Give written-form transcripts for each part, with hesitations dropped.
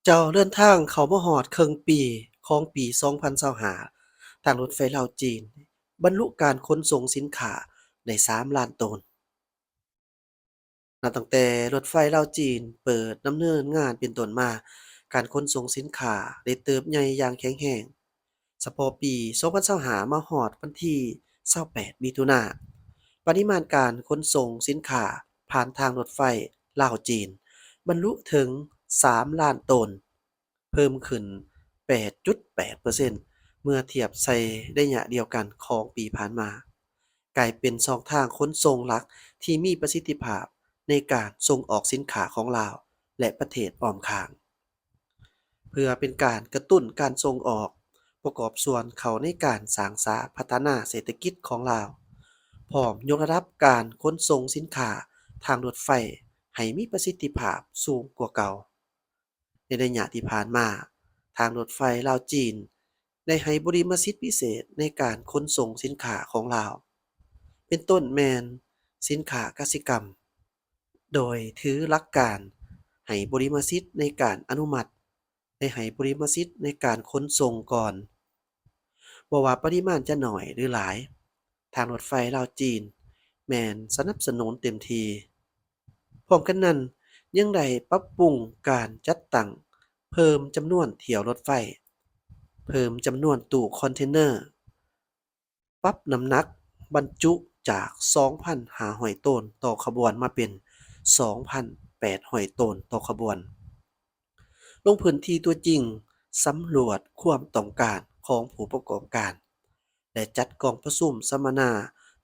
เจ้าเดินทางเข้ามาฮอดครึ่งปีของปี2025ทางรถไฟลาวจีนบรรลุการขนส่งสินค้าได้3,000,000ตนนับตั้งแต่รถไฟลาวจีนเปิดดำเนินงานเป็นต้นมาการขนส่งสินค้าได้เติบใหญ่อย่างแข็งแรงเฉพาะปี2025มาฮอดวันที่28มิถุนายนปริมาณการขนส่งสินค้าผ่านทางรถไฟลาวจีนบรรลุถึง3,000,000ตน เพิ่มขึ้น 8.8%เมื่อเทียบใส่ระยะเดียวกันของปีผ่านมากลายเป็นช่องทางขนส่งหลักที่มีประสิทธิภาพในการส่งออกสินค้าของลาวและประเทศอ้อมข้างเพื่อเป็นการกระตุ้นการส่งออกประกอบส่วนเข้าในการสร้างสาพัฒนาเศรษฐกิจของลาวพร้อมยกระดับการขนส่งสินค้าทางรถไฟให้มีประสิทธิภาพสูงกว่าเก่า ในระยะที่ผ่านมาทางรถไฟลาวจีนได้ให้บริมสิทธิพิเศษในการขนส่งสินค้าของลาวเป็นต้นแมนสินค้ากสิกรรมโดยถือหลักการให้บริมสิทธิ์ในการอนุมัติได้ให้บริมสิทธิ์ในการขนส่งก่อนบ่ว่าปริมาณจะน้อยหรือหลายทางรถไฟลาวจีนแม่นสนับสนุนเต็มทีพร้อมกันนั้นยังได้ปรับปรุงการจัดตั้งเพิ่มจำนวนเที่ยวรถไฟ เพิ่มจำนวนตู้คอนเทนเนอร์ปรับน้ำหนักบรรจุจาก 2,500 ตนต่อขบวนมาเป็น 2,800 ตนต่อขบวนลงพื้นที่ตัวจริงสำรวจความต้องการของผู้ประกอบการและจัดกองประชุมสัมมนา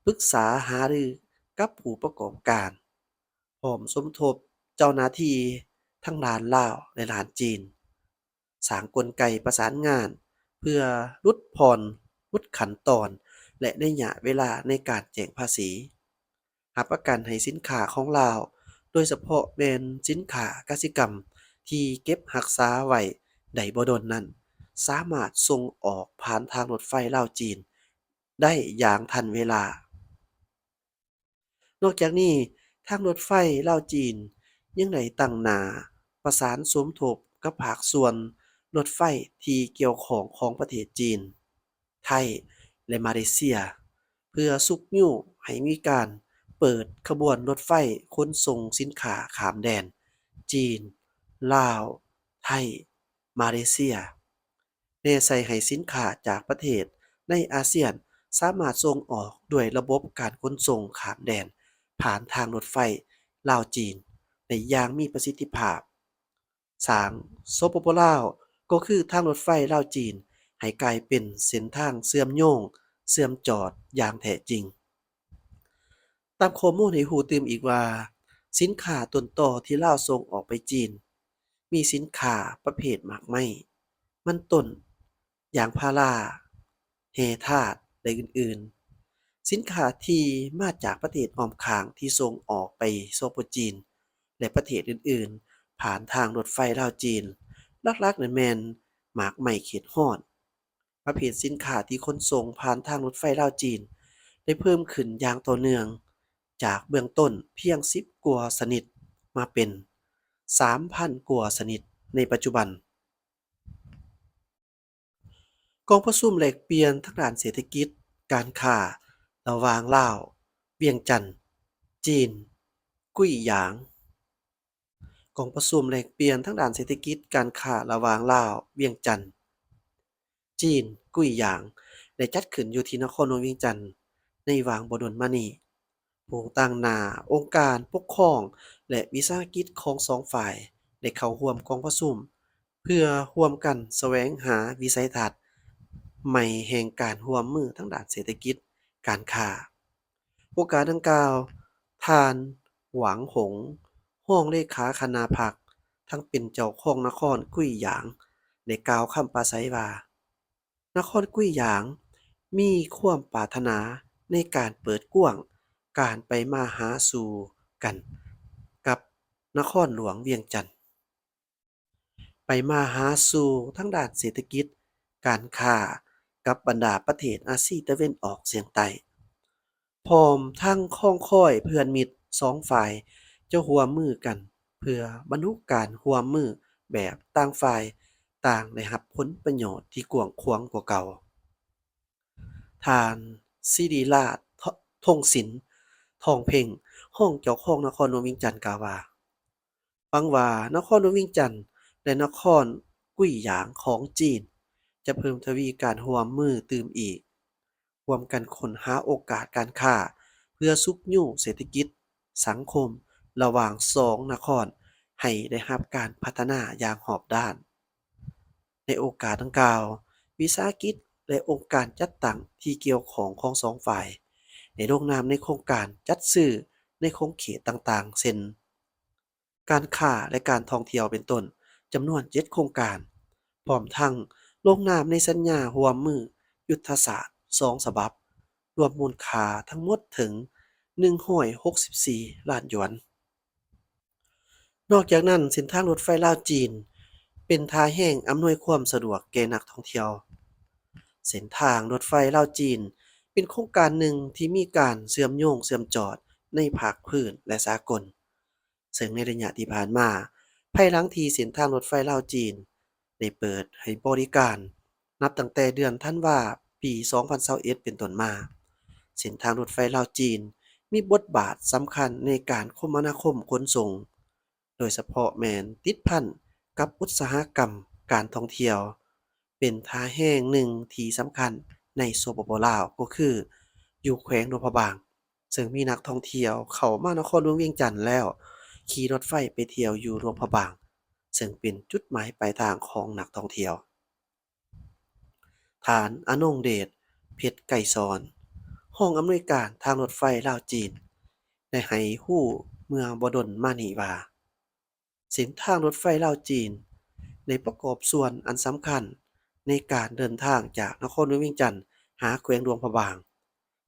ปรึกษาหารือกับผู้ประกอบการพร้อมสมทบเจ้าหน้าที่ทั้งด้านลาวและด้านจีนสร้างกลไกประสานงาน เพื่อลดผ่อนลดขั้นตอนและระยะเวลาในการแจ้งภาษีรับประกันให้สินค้าของลาวโดยเฉพาะแม่นสินค้ากสิกรรมที่เก็บรักษาไว้ได้บ่ดนนั้นสามารถส่งออกผ่านทางรถไฟลาวจีนได้อย่างทันเวลานอกจากนี้ทางรถไฟลาวจีนยังได้ตั้งหน้าประสานสมทบกับภาคส่วนรถไฟที่เกี่ยวข้องของประเทศจีน ไทยและมาเลเซียเพื่อซุกยิ้วให้มีการเปิดขบวนรถไฟขนส่งสินค้าข้ามแดนจีนลาวไทยมาเลเซียแน่ใส่ให้สินค้าจากประเทศในอาเซียนสามารถส่งออกด้วยระบบการขนส่งข้ามแดนผ่านทางรถไฟลาวจีนได้อย่างมีประสิทธิภาพสร้างสปปลาวก็คือทางรถไฟลาวจีน ให้กลายเป็นเส้นทางเชื่อมโยงเชื่อมจอดอย่างแท้จริงตามข้อมูลให้รู้ตื่มอีกว่าสินค้าต้นตอที่ลาวส่งออกไปจีนมีสินค้าประเภทหมากไม้มันต้นยางพาราแร่ธาตุและอื่นๆสินค้าที่มาจากประเทศอ้อมข้างที่ส่งออกไปโซปจีนและประเทศอื่นๆผ่านทางรถไฟลาวจีนหลักๆนั่นแม่นหมากไม้เขตร้อน ประเภทสินค้าที่ขนส่งผ่านทางรถไฟลาวจีนได้เพิ่มขึ้นอย่างต่อเนื่องจากเบื้องต้นเพียง10กว่าชนิดมาเป็น 3,000 กว่าชนิดในปัจจุบันกองประชุมแลกเปลี่ยนทางด้านเศรษฐกิจการค้าระหว่างลาวเวียงจันทน์จีนกุ้ยหยางกองประชุมแลกเปลี่ยนทางด้านเศรษฐกิจการค้าระหว่างลาวเวียงจันทน์จีนกุ้ยหยางได้จัดขึ้นอยู่ที่นครหลวงเวียงจันทน์ในวางบ่ดนมานี้ ผู้ต่างหน้าองค์การปกครองและวิสาหกิจของสองฝ่ายได้เข้าร่วมกองประชุมเพื่อร่วมกันแสวงหาวิสัยทัศน์ใหม่แห่งการร่วมมือทางด้านเศรษฐกิจการค้าโอกาสดังกล่าวท่านหวังหงส์รองเลขาคณะพรรคทั้งเป็นเจ้าของนครกุ้ยหยางได้กล่าวคำปราศรัยว่านครกุ้ยหยางมีความปรารถนาในการเปิดกว้าง การไปมาหาสู่กันกับนครหลวงเวียงจันทน์ไปมาหาสู่ทั้งด้านเศรษฐกิจการค้ากับบรรดาประเทศอาซีตะเวันออกเฉียงใต้พร้อมทั้งข้องค้อยเพื่อนมิตรสองฝ่ายจะร่วมมือกันเพื่อบรรลุการร่วมมือ แบบต่างฝ่ายต่างได้รับผลประโยชน์ที่กว้างขวางกว่าเก่า ท่านศิริราชธงศิลป์ทองเพ็งห้องเจ้าของนครหลวงเวียงจันทน์กล่าวว่าฟังว่านครหลวงเวียงจันทน์และนครกุ้ยหยางของจีนจะเพิ่มทวีการร่วมมือตื่มอีกร่วมกันค้นหาโอกาสการค้าเพื่อสุขอยู่เศรษฐกิจสังคมระหว่างสองนครให้ได้รับการพัฒนาอย่างรอบด้าน ในโอกาสดังกล่าววิสาหกิจและองค์การจัดตั้งที่เกี่ยวข้องของสองฝ่ายได้ลงนามในโครงการจัดซื้อในโครงเขตต่างๆเช่นการค้าและการท่องเที่ยวเป็นต้นจำนวน7โครงการพร้อมทั้งลงนามในสัญญาร่วมมือยุทธศาสตร์2ฉบับรวมมูลค่าทั้งหมดถึง164ล้านหยวน นอกจากนั้นเส้นทางรถไฟลาวจีนเป็นท่าแห้งอำนวยความสะดวกแก่นักท่องเที่ยวเส้นทางรถไฟลาวจีนเป็นโครงการหนึ่งที่มีการเชื่อมโยงเชื่อมจอดในภาคพื้นและสากลซึ่งในระยะที่ผ่านมาภายหลังที่เส้นทางรถไฟลาวจีนได้เปิดให้บริการนับตั้งแต่เดือนธันวาปี2021เป็นต้นมาเส้นทางรถไฟลาวจีนมีบทบาทสำคัญในการคมนาคมขนส่ง โดยเฉพาะแม่นติดพันกับอุตสาหกรรมการท่องเที่ยวเป็นท่าแห้งหนึ่งที่สำคัญในสปปลาวก็คืออยู่แขวงหลวงพระบางซึ่งมีนักท่องเที่ยวเข้ามานครหลวงเวียงจันทน์แล้วขี่รถไฟไปเที่ยวอยู่หลวงพระบางซึ่งเป็นจุดหมายปลายทางของนักท่องเที่ยวท่านอนงเดชเพชรไกรสอนห้องอำนวยการทางรถไฟลาวจีนได้ให้รู้เมื่อบ่ดนมานี้ว่า เส้นทางรถไฟลาวจีนได้ประกอบส่วนอันสำคัญในการเดินทางจากนครหลวงเวียงจันทน์หาแขวงหลวงพระบาง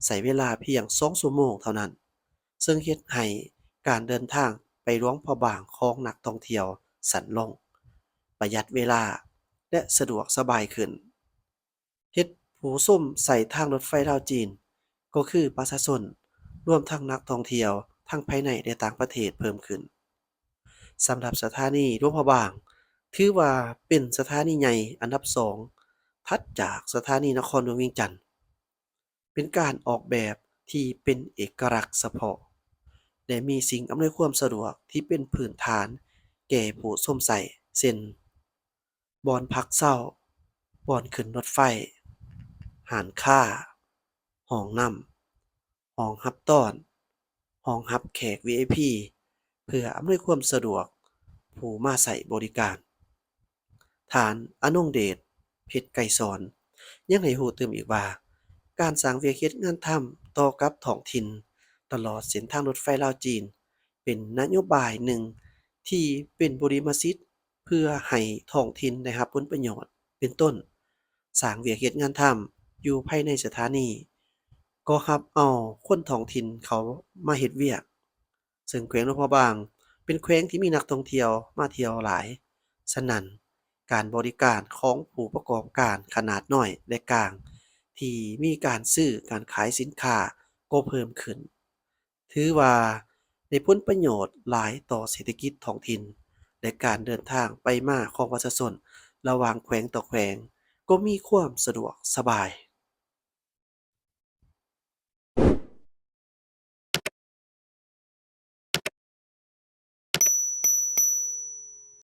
ใช้เวลาเพียง2ชั่วโมงเท่านั้นซึ่งเฮ็ดให้การเดินทางไปหลวงพระบางของนักท่องเที่ยวสั้นลงประหยัดเวลาและสะดวกสบายขึ้นเฮ็ดผู้ชมใช้ทางรถไฟลาวจีนก็คือประชาชนรวมทั้งนักท่องเที่ยวทั้งภายในและต่างประเทศเพิ่มขึ้น สำหรับสถานีหลวงพระบางถือว่าเป็นสถานีใหญ่อันดับ2ถัดจากสถานีนครหลวงเวียงจันทน์เป็นการออกแบบที่เป็นเอกลักษณ์เฉพาะและมีสิ่งอำนวยความสะดวกที่เป็นพื้นฐานแก่ผู้ชมใช้เช่นบ่อนพักเช้าบ่อนขึ้นรถไฟร้านค้าห้องน้ำห้องรับต้อนห้องรับแขก VIP เพื่ออำนวยความสะดวกผู้มาใช้บริการ ท่านอนงเดชเพชรไกรสอนยังให้รู้เติมอีกว่าการสร้างเวียกเฮ็ดงานทำต่อกับท้องถิ่นตลอดเส้นทางรถไฟลาวจีนเป็นนโยบายหนึ่งที่เป็นบรมสิทธิ์เพื่อให้ท้องถิ่นได้รับผลประโยชน์เป็นต้นสร้างเวียกเฮ็ดงานทำอยู่ภายในสถานีก็รับเอาคนท้องถิ่นเขามาเฮ็ดเวียกซึ่งแขวงหลวงพระบางเป็นแขวงที่มีนักท่องเที่ยวมาเที่ยวหลาย ฉะนั้นการบริการของผู้ประกอบการขนาดน้อยและกลางที่มีการซื้อการขายสินค้าก็เพิ่มขึ้นถือว่าได้ผลประโยชน์หลายต่อเศรษฐกิจท้องถิ่นและการเดินทางไปมาของประชาชนระหว่างแขวงต่อแขวงก็มีความสะดวกสบาย